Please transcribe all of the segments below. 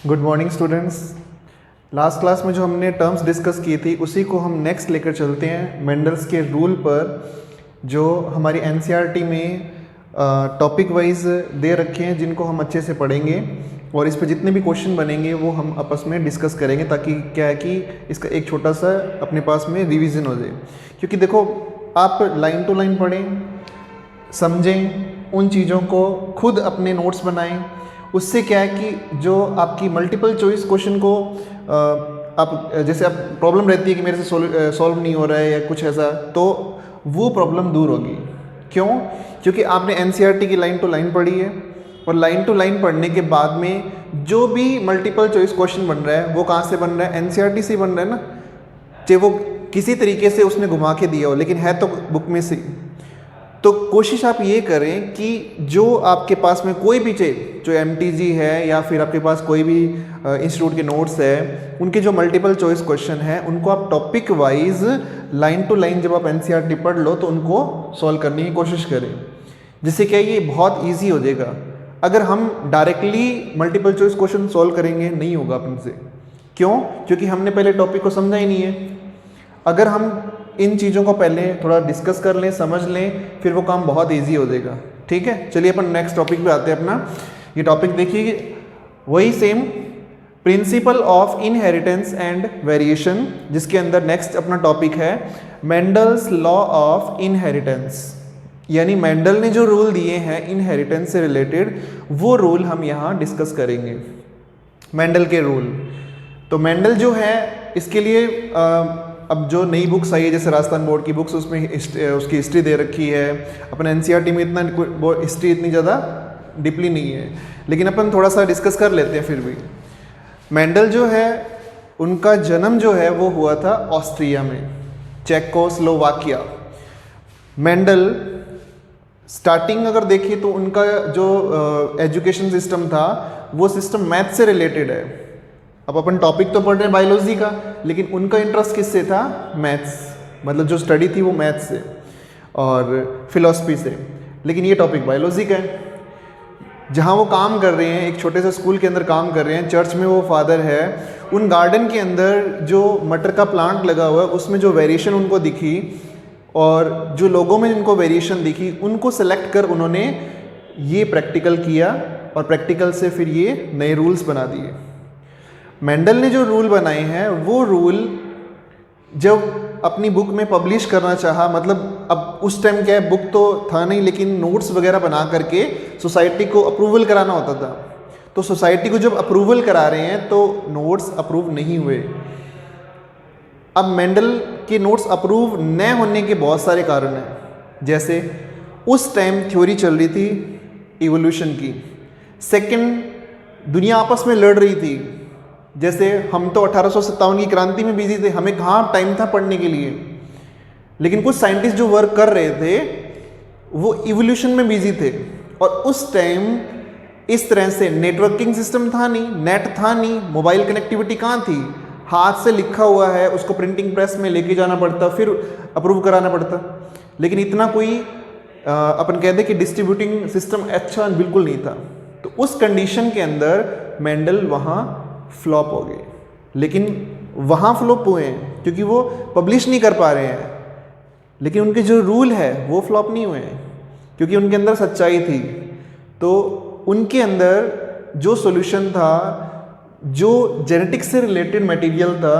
Good morning students. Last class में जो हमने टर्म्स डिस्कस की थी उसी को हम नेक्स्ट लेकर चलते हैं मेंडल्स के रूल पर, जो हमारी एनसीईआरटी में टॉपिक वाइज दे रखे हैं, जिनको हम अच्छे से पढ़ेंगे और इस पर जितने भी क्वेश्चन बनेंगे वो हम आपस में डिस्कस करेंगे, ताकि क्या है कि इसका एक छोटा सा अपने पास में रिवीजन हो जाए। क्योंकि देखो, आप लाइन टू लाइन पढ़ें, समझें, उन चीज़ों को खुद अपने नोट्स बनाएं। उससे क्या है कि जो आपकी मल्टीपल चॉइस क्वेश्चन को आप जैसे आप प्रॉब्लम रहती है कि मेरे से सॉल्व नहीं हो रहा है या कुछ ऐसा, तो वो प्रॉब्लम दूर होगी। क्यों? क्योंकि आपने एनसीईआरटी की लाइन टू लाइन पढ़ी है, और लाइन टू लाइन पढ़ने के बाद में जो भी मल्टीपल चॉइस क्वेश्चन बन रहा है वो कहाँ से बन रहा है? एनसीईआरटी से बन रहा है ना। चाहे वो किसी तरीके से उसने घुमा के दिया हो, लेकिन है तो बुक में से। तो कोशिश आप ये करें कि जो आपके पास में कोई भी चीज़, जो एमटीजी है या फिर आपके पास कोई भी इंस्टीट्यूट के नोट्स है, उनके जो मल्टीपल चॉइस क्वेश्चन है उनको आप topic wise line to line जब आप एनसीईआरटी पढ़ लो तो उनको सॉल्व करने की कोशिश करें, जिससे क्या ये बहुत ईजी हो जाएगा। अगर हम directly multiple choice question solve करेंगे, नहीं होगा अपन से। क्यों? क्योंकि हमने पहले टॉपिक को समझा ही नहीं है। अगर हम इन चीज़ों को पहले थोड़ा डिस्कस कर लें, समझ लें, फिर वो काम बहुत इजी हो जाएगा। ठीक है, चलिए अपन नेक्स्ट टॉपिक पे आते हैं। अपना ये टॉपिक देखिए, वही same principle of inheritance and variation, जिसके अंदर नेक्स्ट अपना टॉपिक है मेंडल्स लॉ ऑफ इनहेरिटेंस। यानी मेंडल ने जो रूल दिए हैं इनहेरिटेंस से रिलेटेड, वो रूल हम यहाँ डिस्कस करेंगे, मेंडल के रूल। तो मेंडल जो है, इसके लिए अब जो नई बुक्स आई है, जैसे राजस्थान बोर्ड की बुक्स, उसमें उसकी हिस्ट्री दे रखी है। अपन एनसीईआरटी में इतना हिस्ट्री इतनी ज़्यादा डीपली नहीं है, लेकिन अपन थोड़ा सा डिस्कस कर लेते हैं फिर भी। मेंडल जो है, उनका जन्म जो है वो हुआ था ऑस्ट्रिया में, चेकोस्लोवाकिया। मेंडल स्टार्टिंग अगर देखिए तो उनका जो एजुकेशन सिस्टम था वो सिस्टम मैथ से रिलेटेड है। अब अपन टॉपिक तो पढ़ रहे हैं बायोलॉजी का, लेकिन उनका इंटरेस्ट किससे था? मैथ्स, मतलब जो स्टडी थी वो मैथ्स से और फिलॉसफी से। लेकिन ये टॉपिक बायोलॉजी का है। जहाँ वो काम कर रहे हैं, एक छोटे से स्कूल के अंदर काम कर रहे हैं, चर्च में वो फादर है। उन गार्डन के अंदर जो मटर का प्लांट लगा हुआ है, उसमें जो वेरिएशन उनको दिखी और जो लोगों में जिनको वेरिएशन दिखी, उनको सेलेक्ट कर उन्होंने ये प्रैक्टिकल किया, और प्रैक्टिकल से फिर ये नए रूल्स बना दिए। मेंडल ने जो रूल बनाए हैं वो रूल जब अपनी बुक में पब्लिश करना चाहा, मतलब अब उस टाइम क्या है, बुक तो था नहीं, लेकिन नोट्स वगैरह बना करके सोसाइटी को अप्रूवल कराना होता था। तो सोसाइटी को जब अप्रूवल करा रहे हैं तो नोट्स अप्रूव नहीं हुए। अब मेंडल के नोट्स अप्रूव न होने के बहुत सारे कारण हैं। जैसे उस टाइम थ्योरी चल रही थी इवोल्यूशन की, सेकंड दुनिया आपस में लड़ रही थी। जैसे हम तो 1857 की क्रांति में बिजी थे, हमें कहाँ टाइम था पढ़ने के लिए, लेकिन कुछ साइंटिस्ट जो वर्क कर रहे थे वो इवोल्यूशन में बिजी थे। और उस टाइम इस तरह से नेटवर्किंग सिस्टम था नहीं, नेट था नहीं, मोबाइल कनेक्टिविटी कहाँ थी? हाथ से लिखा हुआ है, उसको प्रिंटिंग प्रेस में लेके जाना पड़ता, फिर अप्रूव कराना पड़ता। लेकिन इतना कोई अपन कहते कि डिस्ट्रीब्यूटिंग सिस्टम अच्छा बिल्कुल नहीं था। तो उस कंडीशन के अंदर मेंडल वहाँ फ्लॉप हो गए। लेकिन वहाँ फ्लॉप हुए हैं क्योंकि वो पब्लिश नहीं कर पा रहे हैं, लेकिन उनके जो रूल है वो फ्लॉप नहीं हुए हैं क्योंकि उनके अंदर सच्चाई थी। तो उनके अंदर जो सॉल्यूशन था, जो जेनेटिक्स से रिलेटेड मटेरियल था,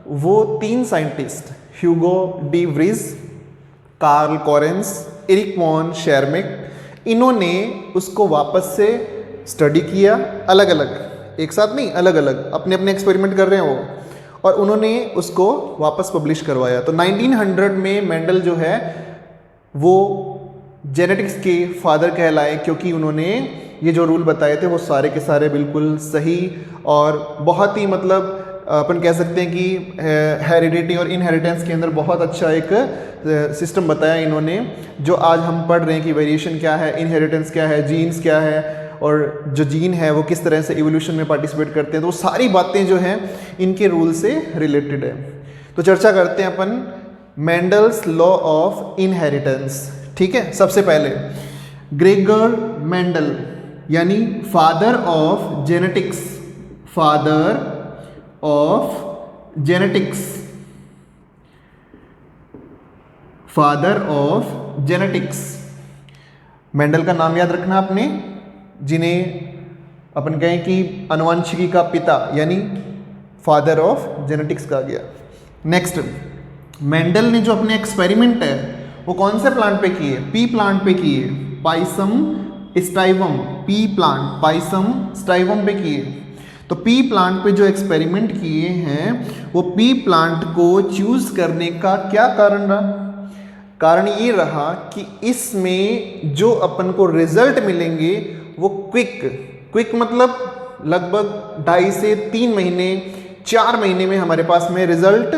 वो 3 scientist, Hugo de Vries, Carl Correns, Erich von Tschermak, इन्होंने उसको वापस से स्टडी किया, अलग अलग, एक साथ नहीं, अलग अलग अपने अपने एक्सपेरिमेंट कर रहे हैं वो, और उन्होंने उसको वापस पब्लिश करवाया। तो 1900 में मेंडल जो है वो जेनेटिक्स के फादर कहलाए, क्योंकि उन्होंने ये जो रूल बताए थे वो सारे के सारे बिल्कुल सही और बहुत ही, मतलब अपन कह सकते हैं कि हेरिडिटी और इनहेरिटेंस के अंदर बहुत अच्छा एक सिस्टम बताया इन्होंने, जो आज हम पढ़ रहे हैं कि वेरिएशन क्या है, इनहेरिटेंस क्या है, जीन्स क्या है, और जो जीन है वो किस तरह से इवोल्यूशन में पार्टिसिपेट करते हैं। तो वो सारी बातें जो हैं इनके रूल से रिलेटेड है। तो चर्चा करते हैं अपन मेंडल्स लॉ ऑफ इनहेरिटेंस। ठीक है, सबसे पहले ग्रेगर मेंडल यानी father of genetics, father of genetics, father of genetics. Mendel का नाम याद रखना आपने, जिन्हें अपन कहें कि आनुवंशिकी का पिता यानी फादर ऑफ जेनेटिक्स कहा गया। नेक्स्ट, मेंडल ने जो अपने एक्सपेरिमेंट है वो कौन से प्लांट पे किए? पी प्लांट पे किए, पाइसम स्टाइवम, पी प्लांट पाइसम स्टाइवम पे किए। तो पी प्लांट पे जो एक्सपेरिमेंट किए हैं वो पी प्लांट को चूज करने का क्या कारण रहा? कारण ये रहा कि इसमें जो अपन को रिजल्ट मिलेंगे वो क्विक मतलब लगभग 2.5 से 3 महीने 4 महीने में हमारे पास में रिजल्ट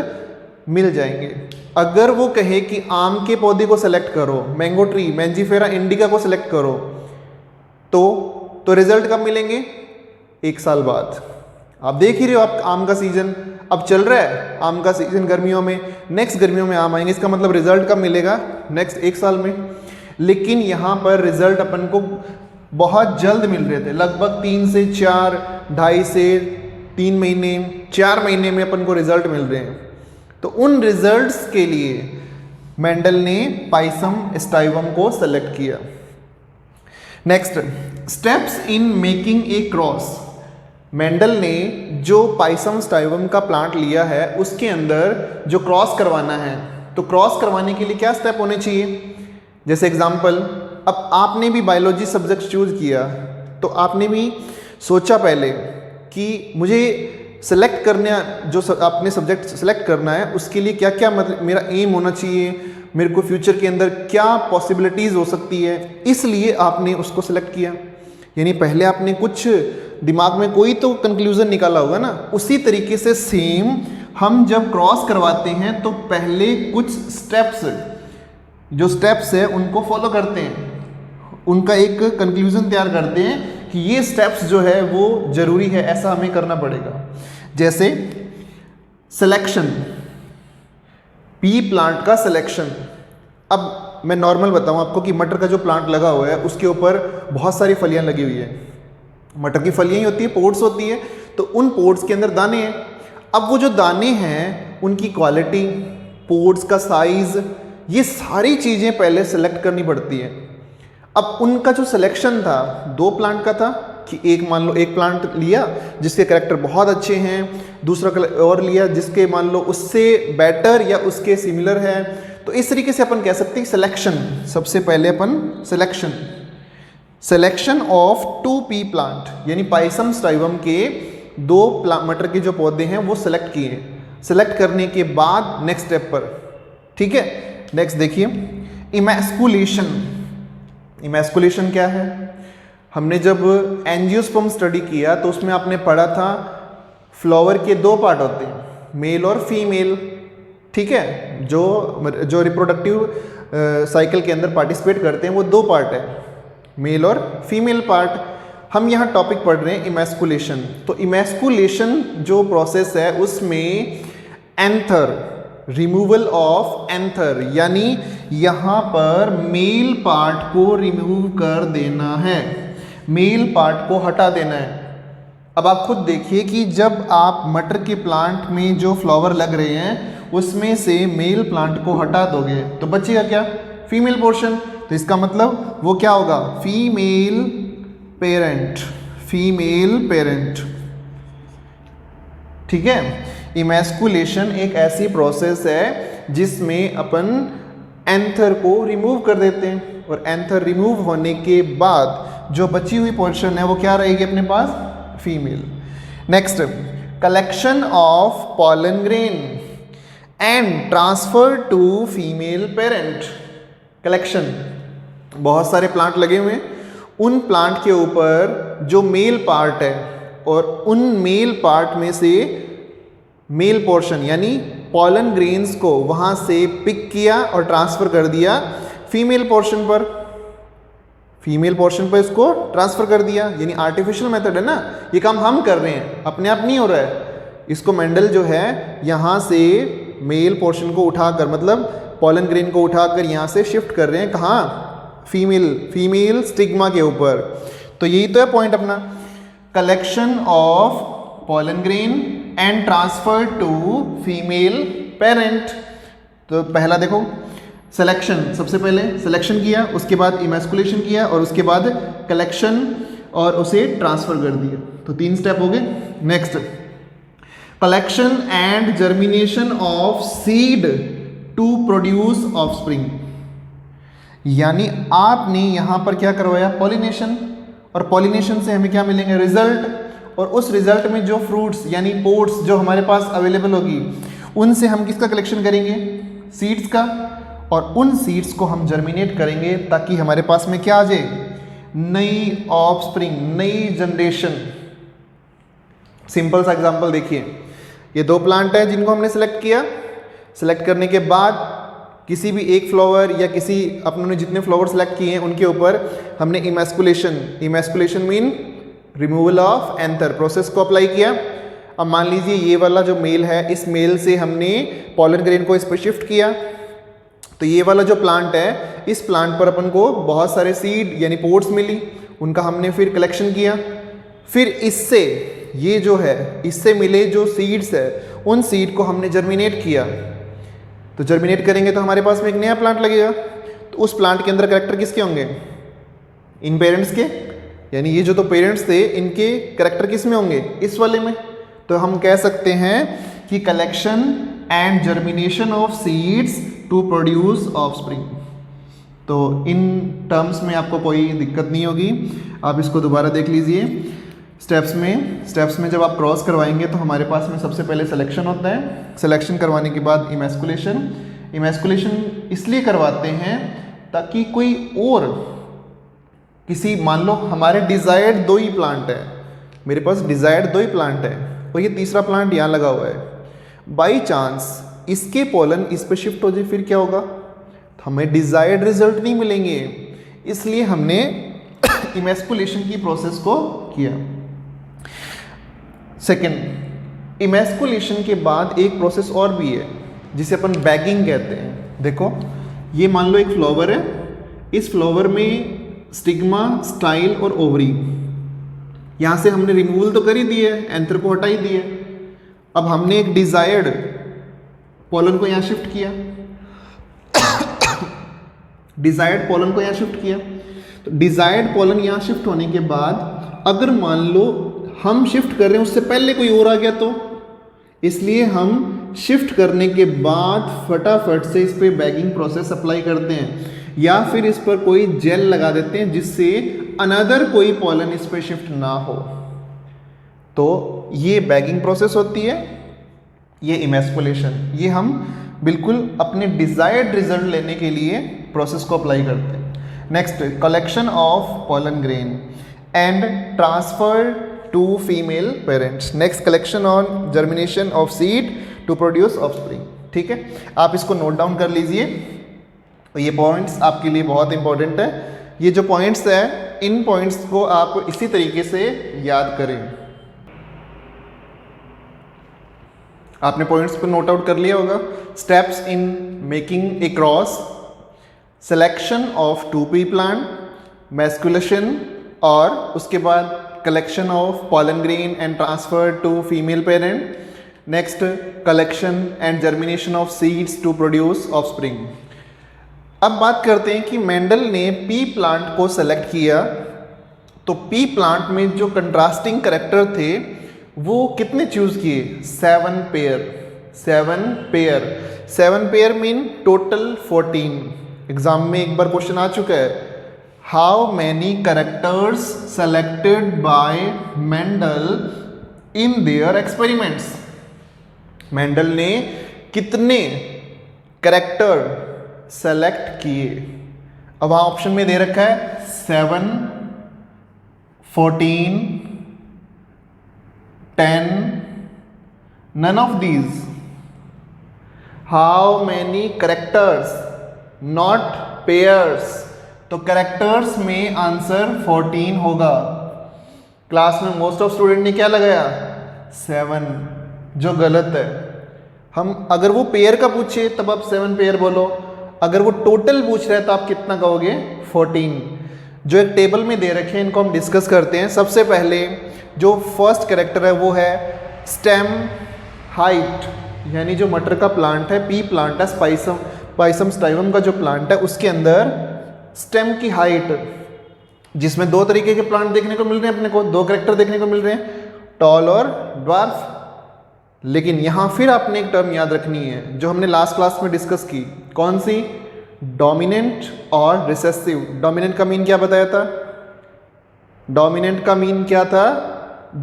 मिल जाएंगे। अगर वो कहे कि आम के पौधे को सेलेक्ट करो, मैंगो ट्री मैंजीफेरा इंडिका को सेलेक्ट करो, तो रिजल्ट कब मिलेंगे? 1 साल बाद। आप देख ही रहे हो, आप आम का सीजन अब चल रहा है, आम का सीजन गर्मियों में, नेक्स्ट गर्मियों में आम आएंगे, इसका मतलब रिजल्ट कब मिलेगा? नेक्स्ट 1 साल में। लेकिन यहाँ पर रिजल्ट अपन को बहुत जल्द मिल रहे थे, लगभग 3 से 4, 2.5 से 3 महीने 4 महीने में अपन को रिजल्ट मिल रहे हैं। तो उन रिजल्ट्स के लिए मेंडल ने पाइसम स्टाइवम को सेलेक्ट किया। Next, steps in making a cross. Mendel ने जो पाइसम स्टाइवम का प्लांट लिया है उसके अंदर जो क्रॉस करवाना है, तो क्रॉस करवाने के लिए क्या स्टेप होने चाहिए? जैसे एग्जांपल, अब आपने भी बायोलॉजी सब्जेक्ट चूज किया तो आपने भी सोचा पहले कि मुझे सेलेक्ट करने जो आपने सब्जेक्ट सेलेक्ट करना है उसके लिए क्या क्या मतलब मेरा एम होना चाहिए, मेरे को फ्यूचर के अंदर क्या पॉसिबिलिटीज़ हो सकती है, इसलिए आपने उसको सेलेक्ट किया। यानी पहले आपने कुछ दिमाग में कोई तो कंक्लूजन निकाला होगा ना। उसी तरीके से सेम हम जब क्रॉस करवाते हैं तो पहले कुछ स्टेप्स है उनको फॉलो करते हैं, उनका एक कंक्लूजन तैयार करते हैं कि ये स्टेप्स जो है वो जरूरी है, ऐसा हमें करना पड़ेगा। जैसे सिलेक्शन, पी प्लांट का सिलेक्शन। अब मैं नॉर्मल बताऊं आपको कि मटर का जो प्लांट लगा हुआ है उसके ऊपर बहुत सारी फलियां लगी हुई है। मटर की फलियां ही होती है, पोड्स होती है, तो उन पोड्स के अंदर दाने हैं। अब वो जो दाने हैं उनकी क्वालिटी, पोड्स का साइज, ये सारी चीज़ें पहले सेलेक्ट करनी पड़ती है। अब उनका जो सिलेक्शन था 2 प्लांट का था कि एक मान लो एक प्लांट लिया जिसके कैरेक्टर बहुत अच्छे हैं, दूसरा और लिया जिसके मान लो उससे बेटर या उसके सिमिलर है। तो इस तरीके से अपन कह सकते हैं सिलेक्शन। सबसे पहले अपन सिलेक्शन ऑफ 2 पी प्लांट यानी पाइसम स्टाइवम के 2 मटर के जो पौधे हैं वो सिलेक्ट किए। सिलेक्ट करने के बाद नेक्स्ट स्टेप पर, ठीक है, नेक्स्ट देखिए इमैस्कुलेशन। इमैस्कुलेशन क्या है? हमने जब एंजियोस्पर्म स्टडी किया तो उसमें आपने पढ़ा था फ्लावर के 2 पार्ट होते हैं, मेल और फीमेल, ठीक है। जो रिप्रोडक्टिव साइकिल के अंदर पार्टिसिपेट करते हैं वो 2 पार्ट है, मेल और फीमेल पार्ट। हम यहाँ टॉपिक पढ़ रहे हैं इमैस्कुलेशन। तो इमैस्कुलेशन जो प्रोसेस है उसमें एंथर, रिमूवल ऑफ एंथर, यानी यहाँ पर मेल पार्ट को रिमूव कर देना है, मेल पार्ट को हटा देना है। अब आप खुद देखिए कि जब आप मटर के प्लांट में जो फ्लावर लग रहे हैं उसमें से मेल प्लांट को हटा दोगे तो बचेगा क्या? Female portion. तो इसका मतलब वो क्या होगा? फीमेल पेरेंट, फीमेल पेरेंट, ठीक है। इमैस्कुलेशन एक ऐसी प्रोसेस है जिसमें अपन एंथर को रिमूव कर देते हैं और एंथर रिमूव होने के बाद जो बची हुई पोर्शन है वो क्या रहेगी अपने पास? Female. Next, collection of pollen grain and transfer to female parent. Collection, बहुत सारे प्लांट लगे हुए हैं, उन प्लांट के ऊपर जो मेल पार्ट है और उन मेल पार्ट में से मेल पोर्शन यानी पॉलन ग्रेन्स को वहाँ से पिक किया और ट्रांसफ़र कर दिया फीमेल पोर्शन पर, फीमेल पोर्शन पर इसको ट्रांसफ़र कर दिया। यानी आर्टिफिशियल मेथड है ना, ये काम हम कर रहे हैं, अपने आप नहीं हो रहा है। इसको मेंडल जो है यहाँ से मेल पोर्शन को उठाकर, मतलब पॉलन ग्रेन को उठाकर यहाँ से शिफ्ट कर रहे हैं कहाँ? फीमेल स्टिग्मा के ऊपर। तो यही तो है पॉइंट अपना, collection of pollen grain and transferred to female parent। तो पहला देखो सिलेक्शन, सबसे पहले सिलेक्शन किया, उसके बाद इमैस्कुलेशन किया और उसके बाद कलेक्शन और उसे ट्रांसफर कर दिया। तो 3 स्टेप हो गए। Next collection and germination of seed to produce offspring, यानी आपने यहां पर क्या करवाया, पॉलिनेशन, और पॉलिनेशन से हमें क्या मिलेंगे, रिजल्ट, और उस रिजल्ट में जो फ्रूट्स यानी पोड्स जो हमारे पास अवेलेबल होगी उनसे हम किसका कलेक्शन करेंगे, सीड्स का, और उन सीड्स को हम जर्मिनेट करेंगे ताकि हमारे पास में क्या आ जाए, नई ऑफस्प्रिंग, नई जनरेशन। सिंपल सा एग्जांपल देखिए, ये 2 प्लांट है जिनको हमने सेलेक्ट किया। सेलेक्ट करने के बाद किसी भी एक फ्लावर या किसी अपने जितने फ्लावर सेलेक्ट किए हैं उनके ऊपर हमने emasculation mean removal of anther process को अप्लाई किया। अब मान लीजिए ये वाला जो मेल है, इस मेल से हमने पॉलन ग्रेन को इस पर शिफ्ट किया, तो ये वाला जो प्लांट है, इस प्लांट पर अपन को बहुत सारे सीड यानी पोड्स मिली, उनका हमने फिर कलेक्शन किया। फिर इससे ये जो है, इससे मिले जो सीड्स है, उन सीड को हमने जर्मिनेट किया। तो जर्मिनेट करेंगे तो हमारे पास में एक नया प्लांट लगेगा। तो उस प्लांट के अंदर कैरेक्टर किसके होंगे, इन पेरेंट्स के, यानी ये जो तो पेरेंट्स थे इनके कैरेक्टर किस में होंगे, इस वाले में। तो हम कह सकते हैं कि collection and germination of seeds to produce offspring. तो इन टर्म्स में आपको कोई दिक्कत नहीं होगी, आप इसको दोबारा देख लीजिए। स्टेप्स में जब आप क्रॉस करवाएंगे तो हमारे पास में सबसे पहले सिलेक्शन होता है। सिलेक्शन करवाने के बाद इमैस्कुलेशन इसलिए करवाते हैं ताकि कोई और किसी, मान लो हमारे डिज़ायर्ड 2 ही प्लांट है, मेरे पास डिज़ायर्ड 2 ही प्लांट है और ये तीसरा प्लांट यहाँ लगा हुआ है, बाई चांस इसके पोलन इस पर शिफ्ट हो जाए, फिर क्या होगा, तो हमें डिज़ायर्ड रिजल्ट नहीं मिलेंगे। इसलिए हमने इमैस्कुलेशन की प्रोसेस को किया। सेकेंड, इमैस्कुलेशन के बाद एक प्रोसेस और भी है जिसे अपन बैगिंग कहते हैं। देखो ये मान लो एक फ्लावर है, इस फ्लावर में स्टिग्मा, स्टाइल और ओवरी, यहाँ से हमने रिमूवल तो कर ही दिए, एंथर को हटा ही दिए। अब हमने एक डिजायर्ड पोलन को यहाँ शिफ्ट किया, डिजायर्ड पोलन को यहाँ शिफ्ट किया। तो डिजायर्ड पोलन यहाँ शिफ्ट होने के बाद अगर मान लो हम शिफ्ट कर रहे हैं उससे पहले कोई और आ गया तो, इसलिए हम शिफ्ट करने के बाद फटाफट से इस पर बैगिंग प्रोसेस अप्लाई करते हैं या फिर इस पर कोई जेल लगा देते हैं जिससे अनदर कोई पोलन इस पर शिफ्ट ना हो। तो ये बैगिंग प्रोसेस होती है, ये इमैस्कुलेशन, ये हम बिल्कुल अपने डिजायर्ड रिजल्ट लेने के लिए प्रोसेस को अप्लाई करते हैं। Next, collection of pollen grain and transfer to female parents. Next, collection on germination of seed to produce offspring. ठीक है, आप इसको नोट डाउन कर लीजिए, ये पॉइंट्स आपके लिए बहुत इंपॉर्टेंट है। ये जो पॉइंट्स है, इन पॉइंट्स को आप इसी तरीके से याद करें। आपने पॉइंट्स को नोट आउट कर लिया होगा। Steps in making a cross, selection of 2p plant, emasculation और उसके बाद collection of pollen grain and transfer to female parent. Next, collection and germination of seeds to produce offspring. अब बात करते हैं कि मेंडल ने पी प्लांट को सेलेक्ट किया, तो पी प्लांट में जो कंट्रास्टिंग कैरेक्टर थे वो कितने चूज किए, 7 pair. 7 pair mean total 14। Exam में एक बार क्वेश्चन आ चुका है, how many characters selected bye Mendel in their experiments. Mendel ने कितने कैरेक्टर सेलेक्ट किए। अब वहां ऑप्शन में दे रखा है 7, 14, 10, none of these. How many characters, not pairs. तो कैरेक्टर्स में आंसर 14 होगा। क्लास में मोस्ट ऑफ स्टूडेंट ने क्या लगाया, 7, जो गलत है। हम अगर वो पेयर का पूछे तब आप 7 पेयर बोलो, अगर वो टोटल पूछ रहा है तो आप कितना कहोगे, 14। जो एक टेबल में दे रखे हैं इनको हम डिस्कस करते हैं। सबसे पहले जो फर्स्ट कैरेक्टर है वो है स्टेम हाइट, यानी जो मटर का प्लांट है, पी प्लांट है, पाइसम स्टाइवम का जो प्लांट है उसके अंदर स्टेम की हाइट, जिसमें दो तरीके के प्लांट देखने को मिल रहे हैं, अपने को दो कैरेक्टर देखने को मिल रहे हैं, टॉल और ड्वार्फ। लेकिन यहां फिर आपने एक टर्म याद रखनी है जो हमने लास्ट क्लास में डिस्कस की, कौन सी? डोमिनेंट और रिसेसिव। डोमिनेंट का मीन क्या बताया था? डोमिनेंट का मीन क्या था?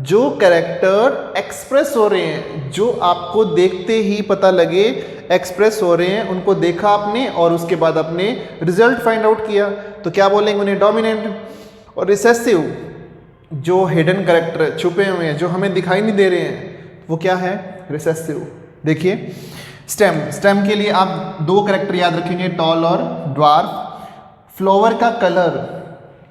जो कैरेक्टर एक्सप्रेस हो रहे हैं, जो आपको देखते ही पता लगे एक्सप्रेस हो रहे हैं, उनको देखा आपने और उसके बाद आपने रिजल्ट फाइंड आउट किया, तो क्या बोलेंगे उन्हें? डोमिनेंट। और रिसेसिव, जो हिडन कैरेक्टर छुपे हुए हैं, जो हमें दिखाई नहीं दे रहे हैं, वो क्या है? रिसेसिव। देखिए स्टेम के लिए आप दो कैरेक्टर याद रखेंगे, टॉल और ड्वार्फ। फ्लावर का कलर,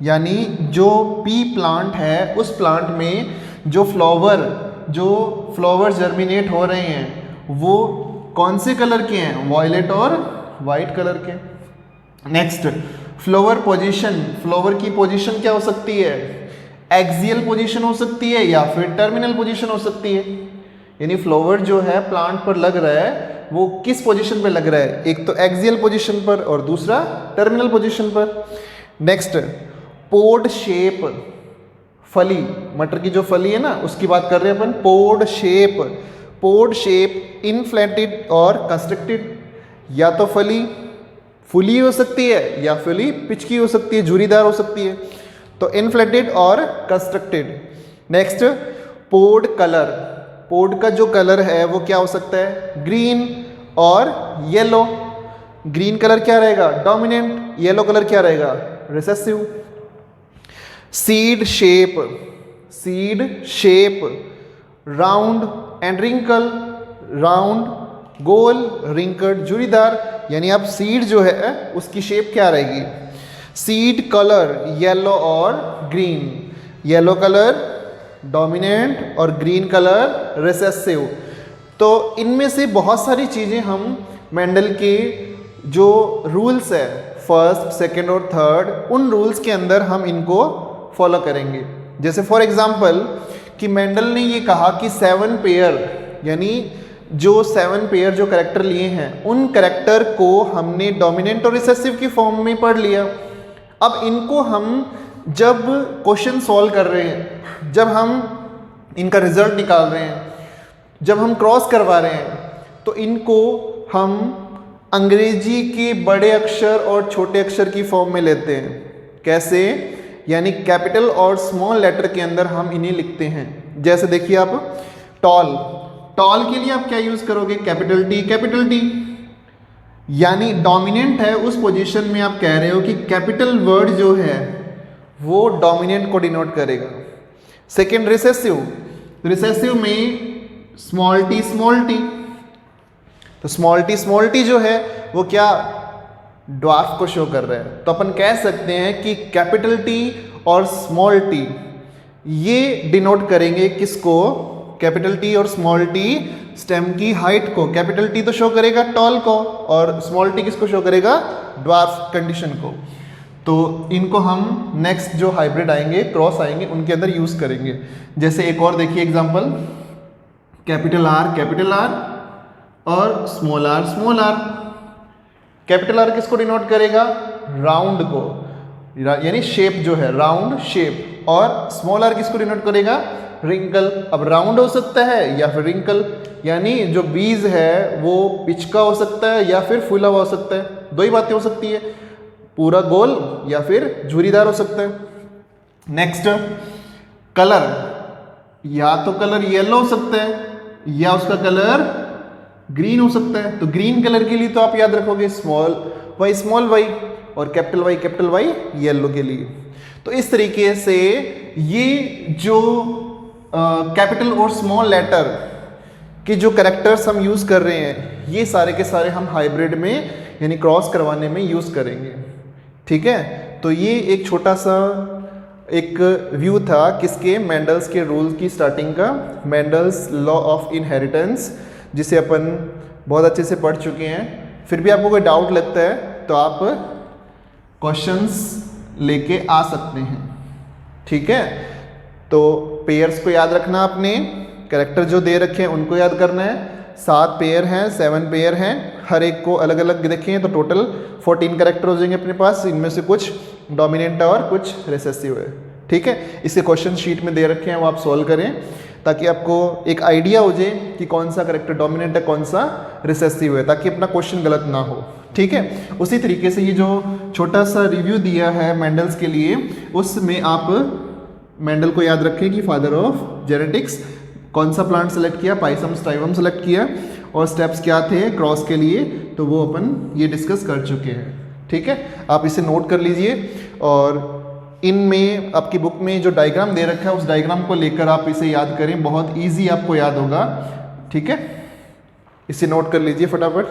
यानी जो पी प्लांट है उस प्लांट में जो फ्लावर जर्मिनेट हो रहे हैं वो कौन से कलर के हैं? वॉयलेट और वाइट कलर के। Next, flower position. फ्लावर की पोजीशन क्या हो सकती है? एक्सियल पोजीशन हो सकती है या फिर टर्मिनल पोजीशन हो सकती है। यानी फ्लावर जो है प्लांट पर लग रहा है वो किस पोजीशन पे लग रहा है? एक तो एक्सियल पोजीशन पर और दूसरा टर्मिनल पोजीशन पर। नेक्स्ट, पोड शेप, फली, मटर की जो फली है ना उसकी बात कर रहे हैं अपन। पोड शेप इनफ्लेटेड और कंस्ट्रक्टेड, या तो फली फुली हो सकती है या फली पिचकी हो सकती है, झुरीदार हो सकती है, तो इनफ्लेटेड और कंस्ट्रक्टेड। Next, pod colour. पोड का जो कलर है वो क्या हो सकता है? ग्रीन और येलो। ग्रीन कलर क्या रहेगा? डोमिनेंट। येलो कलर क्या रहेगा? Recessive. Seed shape, round and wrinkle, round, गोल, रिंकल्ड, झुरीदार। यानी अब सीड जो है उसकी शेप क्या रहेगी? सीड कलर येलो और ग्रीन। येलो कलर डोमिनेंट और ग्रीन कलर रिसेसिव। तो इनमें से बहुत सारी चीज़ें हम मेंडल के जो रूल्स है फर्स्ट, सेकंड और थर्ड, उन रूल्स के अंदर हम इनको फॉलो करेंगे। जैसे फॉर एग्जांपल कि मेंडल ने ये कहा कि 7 पेयर, यानी जो 7 पेयर जो कैरेक्टर लिए हैं उन कैरेक्टर को हमने डोमिनेंट और रिसेसिव की फॉर्म में पढ़ लिया। अब इनको हम जब क्वेश्चन सॉल्व कर रहे हैं, जब हम इनका रिजल्ट निकाल रहे हैं, जब हम क्रॉस करवा रहे हैं, तो इनको हम अंग्रेजी के बड़े अक्षर और छोटे अक्षर की फॉर्म में लेते हैं। कैसे? यानी कैपिटल और स्मॉल लेटर के अंदर हम इन्हें लिखते हैं। जैसे देखिए आप टॉल के लिए आप क्या यूज करोगे? Capital T. यानी डोमिनेंट है उस पोजीशन में आप कह रहे हो कि कैपिटल वर्ड जो है वो डोमिनेंट को डिनोट करेगा। सेकेंड, रिसेसिव में स्मॉल टी। तो स्मॉल टी जो है वो क्या? ड्वार्फ को शो कर रहा है। तो अपन कह सकते हैं कि कैपिटल टी और स्मॉल टी ये डिनोट करेंगे किसको? कैपिटल टी और स्मॉल टी स्टेम की हाइट को। कैपिटल टी तो शो करेगा टॉल को और स्मॉल टी किसको शो करेगा? ड्वार्फ कंडीशन को। तो इनको हम नेक्स्ट जो हाइब्रिड आएंगे, क्रॉस आएंगे, उनके अंदर यूज करेंगे। जैसे एक और देखिए एग्जांपल, कैपिटल आर और स्मॉल आर। कैपिटल आर किसको डिनोट करेगा? राउंड को, यानी शेप जो है राउंड शेप। और स्मॉल आर किसको डिनोट करेगा? रिंकल। अब राउंड हो सकता है या फिर रिंकल, यानी जो बीज है वो पिच का हो सकता है या फिर फूला हुआ हो सकता है। दो ही बातें हो सकती है, पूरा गोल या फिर झुरीदार हो सकता है। नेक्स्ट, कलर, या तो कलर येलो हो सकता है या उसका कलर ग्रीन हो सकता है। तो ग्रीन कलर के लिए तो आप याद रखोगे स्मॉल वाई और कैपिटल वाई येलो के लिए। तो इस तरीके से ये जो कैपिटल और स्मॉल लेटर के जो कैरेक्टर्स हम यूज़ कर रहे हैं, ये सारे के सारे हम हाइब्रिड में यानी क्रॉस करवाने में यूज़ करेंगे। ठीक है, तो ये एक छोटा सा एक व्यू था किसके? मेंडल्स के रूल की स्टार्टिंग का, मेंडल्स लॉ ऑफ इनहेरिटेंस, जिसे अपन बहुत अच्छे से पढ़ चुके हैं। फिर भी आपको कोई डाउट लगता है तो आप क्वेश्चंस लेके आ सकते हैं। ठीक है, तो पेयर्स को याद रखना आपने, कैरेक्टर जो दे रखे हैं उनको याद करना है। 7 पेयर हैं, 7 पेयर हैं, हर एक को अलग अलग देखें तो टोटल 14 कैरेक्टर हो जाएंगे अपने पास। इनमें से कुछ डोमिनेंट है और कुछ रिसेसिव है, ठीक है। इसके क्वेश्चन शीट में दे रखे हैं, वो आप सॉल्व करें ताकि आपको एक आइडिया हो जाए कि कौन सा कैरेक्टर डोमिनेंट है, कौन सा रिसेसिव है, ताकि अपना क्वेश्चन गलत ना हो, ठीक है। उसी तरीके से ये जो छोटा सा रिव्यू दिया है मेंडल्स के लिए, उसमें आप मेंडल को याद रखें कि फादर ऑफ जेनेटिक्स, कौन सा प्लांट सेलेक्ट किया, पाइसम स्टाइवम सेलेक्ट किया, और स्टेप्स क्या थे क्रॉस के लिए, तो वो अपन ये डिस्कस कर चुके हैं, ठीक है। आप इसे नोट कर लीजिए, और इनमें आपकी बुक में जो डायग्राम दे रखा है उस डायग्राम को लेकर आप इसे याद करें, बहुत ईजी आपको याद होगा, ठीक है। इसे नोट कर लीजिए फटाफट।